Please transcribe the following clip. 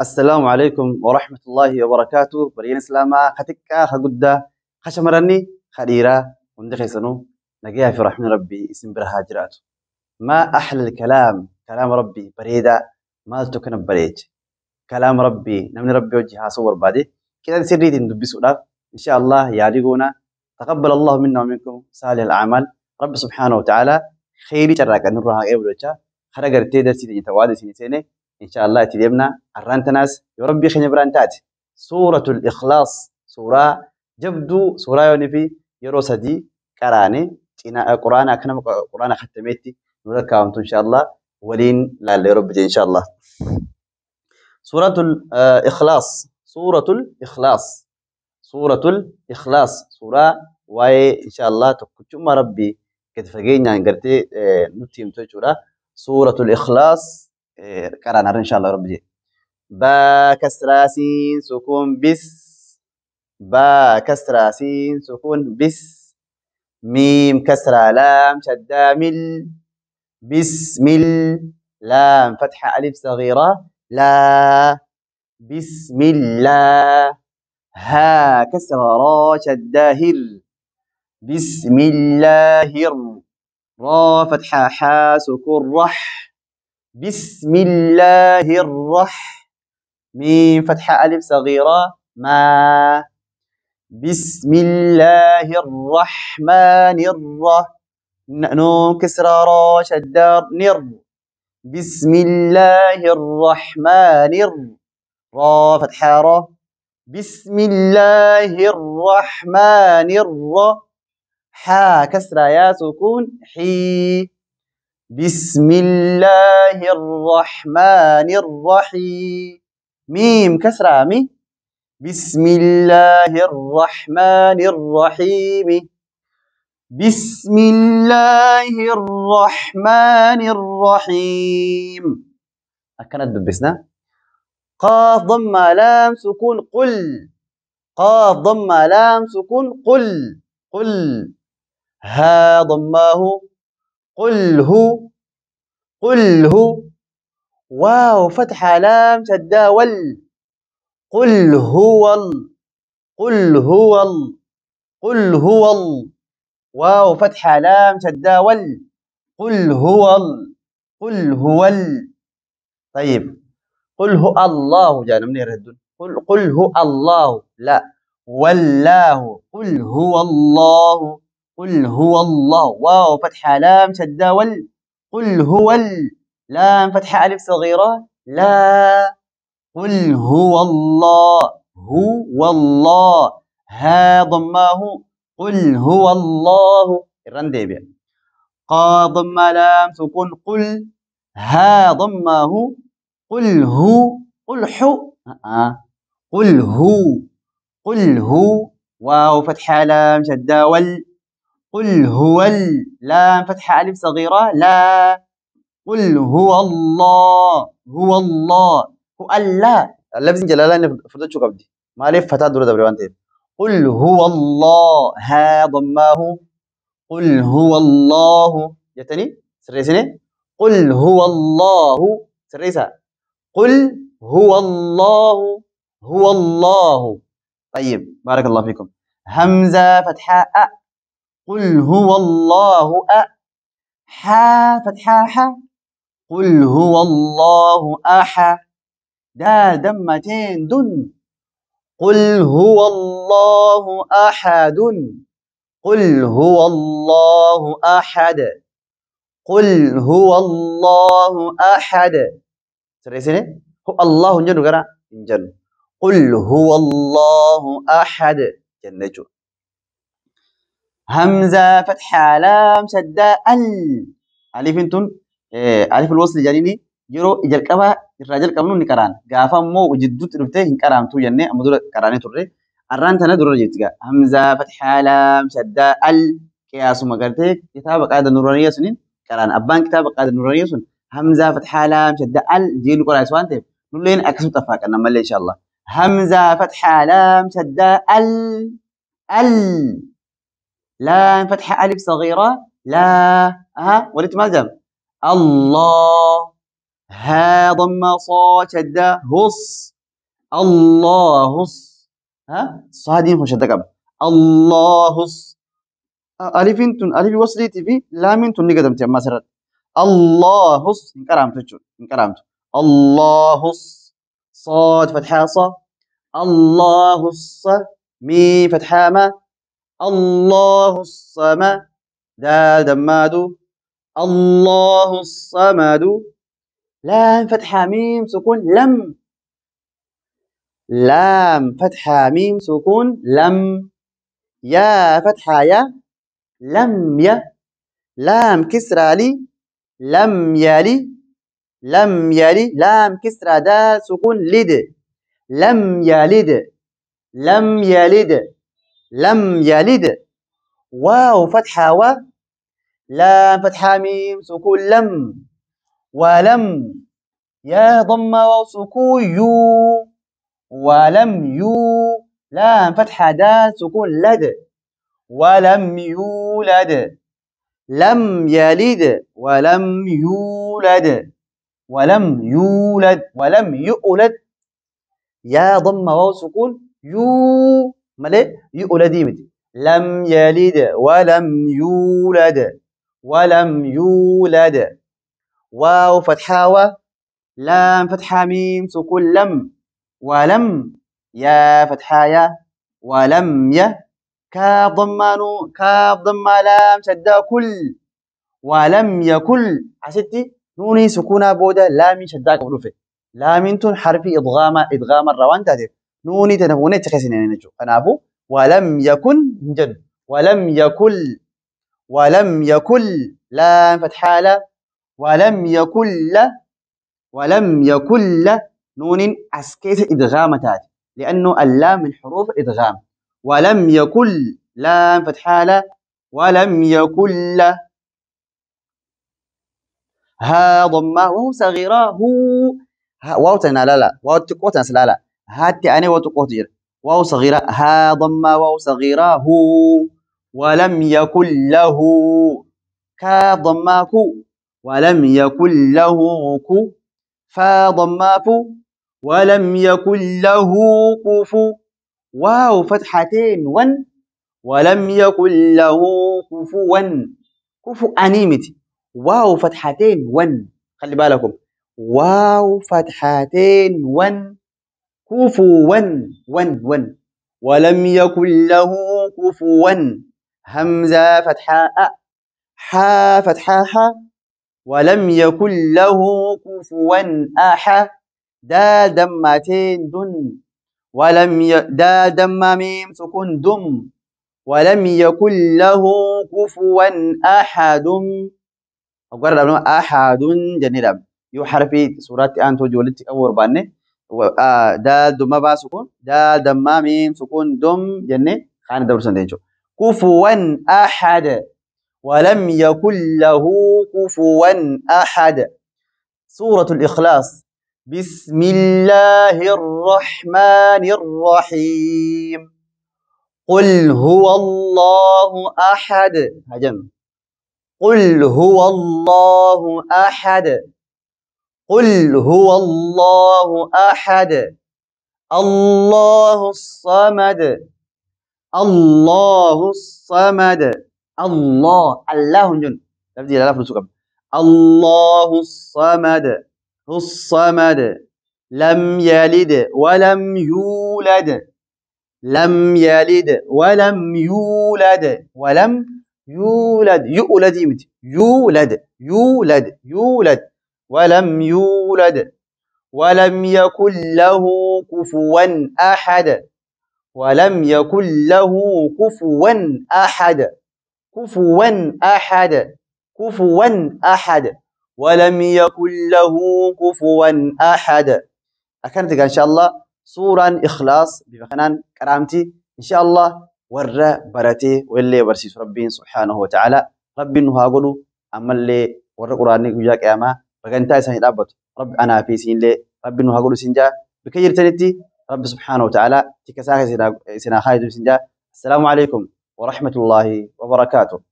السلام عليكم ورحمة الله وبركاته. بريان إسلاما خاتكا خجدة خشمرني خديرة وندخل سنو نجيها في رحمة ربي اسم برها جرات. ما أحلى الكلام كلام ربي بريدة ما تكن بريج كلام ربي نمن ربي وجهها صور بعدي كذا سريد ندبي سؤال إن شاء الله يعلقونا. تقبل الله منا ومنكم صالح الأعمال. رب سبحانه وتعالى خيري شراك نروها قبل خرجت تقدر تيجي توادي سنتين إن شاء الله تديمنا الرانتناس يا ربي خير برانتات. سورة الإخلاص سورة جبدو سورة يونيفي يروسدي كراني إن قرآن أكنم قرآن ختمتي نورك إن شاء الله ولين لا رب إن شاء الله. سورة الإخلاص سورة الإخلاص سورة الإخلاص سورة واي إن شاء الله تكتم ربي كتفجينا نقرتي نتيم تجورا سورة الإخلاص كرنا إن شاء الله ربي. با كسراسين سكون بس با كسراسين سكون بس ميم كسرة لام شدة مل بسم لام فتحة ألف صغيرة لا بسم الله ها كسرة را شدة هر بسم الله را فتحة حا سكون رح بسم الله ميم فتحة ألف صغيرة ما بسم الله الرحمن نون كسرة را شدة نر بسم الله الرحمن را فتحة را بسم الله الرحمن حا كسرة يا سكون حي بسم الله الرحمن الرحيم ميم كسرة مي بسم الله الرحمن الرحيم بسم الله الرحمن الرحيم. أكنت دبسنا قاف ضم لام سكون قل قاف ضم لام سكون قل ها ضماه قل هو واو فتحة لام شدة قل هو قل هو واو فتحة لام شدة قل هو طيب قل هو الله جانا من يردون قل هو الله لا والله قل هو الله واو فتحة لام شدة قل هو لام فتحة ألف صغيرة لا قل هو الله ها ضماه قل هو الله الرنديبيا قا ضم لام سكون قل ها ضماه قل هو قل هو واو فتحة لام شدة قل هو لام فتحة ألف صغيرة لا قل هو الله هو الله اللفظ جلالة فرد شو قبدي ما لف فتاة دورة دبريوان تيب قل هو الله ها ضماه قل هو الله جتني سريسني قل هو الله سريسا قل هو الله طيب بارك الله فيكم. همزة فتحة قل هو الله حا فتحة حا قل هو الله دال دمتين دن قل هو الله أحد قل هو الله أحد قل هو الله أحد سريسني هو الله جنو كرا جن قل هو الله أحد جنجو. همزة فتحة لام شدة ألف انتون ألف الوصل جانيني يرو إجل كبا الرجل كمنو نكران غافا مو جدوت رفته هنكرام تو ينه أمدور كراني توري الران تنا دور جيتك همزة فتحة لام شدة كياسو مغرتك كتاب قاعدة نورانية سنين كران أبان كتاب قاعدة نورانية سن همزة فتحة لام شدة جيلو كرا سوانتي نولين أكسو تفاك أنا مالي إن شاء الله. همزة فتحة لام شدة لام فتحة ألف صغيرة لا ها وليت مالجم الله ها ضمة صاد شدة هص الله هص ها صادين هو شدة قبل الله هص ألفين تون ألف وصلتي في لامين تون نقدم تيم مسرت الله هص إن تجون إن الله هص صاد فتحة صا الله الص مي فتحة ما الله الصمد دال دماد الله الصمد لام فتحة ميم سكون لم لام فتحة ميم سكون لم يا فتحة يا لم يا لام كسرى لي لم يلي لم يلي لام كسرى دال سكون لد لم يلد لم يلد لم يلد واو فتحة و لام فتحة ميم سكون لم ولم يا ضمة واو سكون يو ولم يو لام فتحة دال سكون لد ولم يولد لم يلد ولم يولد ولم يولد ولم يولد يا ضمة واو سكون يو ملي يولد يمدي لم يلد ولم يولد ولم يولد واو فتحة و لام فتحة ميم سكون لم ولم يا فتحة يا ولم ي كاف ضمانو كاف ضمة لام شدة كل ولم يكل عشتي نوني سكونا بودا لامي شدة قبل في لامين تون حرف إدغام الروان تاتي نوني تنفوني تخسين نجو فنافو ولم يكن جد ولم يكل ولم يكل لام فتحة لا ولم يكل ولم يكل نون أسكيت إدغام تاتي لأنه اللام من حروف إدغام ولم يكل لام فتحة لا ولم يكل ها ضمة وهو صغيرة هو واو تنا لا واو تقوت لا لا هاتي أنا وتقوت جر واو صغيرة ها ضمة واو صغيرة هو ولم يكن له كا ضمة كو ولم يكن له كو فا ضمة فو ولم يكن له كفو واو فتحتين ون ولم يكن له كفوا كفو أنيمتي واو فتحتين ون خلي بالكم واو فتحتين ون كفوا ون ولم يكن له كفوا همزة فتحاء حا فتحاء ولم يكن له كفوا أحد دال دمتين دن دال دم ميم سكون دم ولم يكن له كفوا أحد أقول لهم أحد جنيرا يو حرفي سورة أنتو جولتك أول بانه دال دم با سكون دال دم ميم سكون دم جنة خان دبر سندينجو كفوا أحد ولم يكن له كفوا أحد سورة الإخلاص بسم الله الرحمن الرحيم قل هو الله أحد هجم قل هو الله أحد قل هو الله أحد الله الصمد الله الصمد الله جن تبدي لا فلوس كم الله الصمد الصمد لم يلد ولم يولد لم يلد ولم يولد ولم يولد يولد يمت يولد يولد يولد ولم يولد ولم يكن له كفوا أحد ولم يكن له كفوا أحد كفوا أحد كفوا أحد ولم يكن له كفوا أحد أكنت إن شاء الله سورة إخلاص بمكان كرامتي إن شاء الله ورّا برتي واللي برسيس ربي سبحانه وتعالى ربي إنه هاقولوا أما اللي ورّا قرآن وجاك يا ما بقنتاي سنة ربط رب أنا في سين لي ربي إنه هاقولوا سنجا بكير تلتي رب سبحانه وتعالى تكساك سنا خايد سنجا السلام عليكم ورحمة الله وبركاته.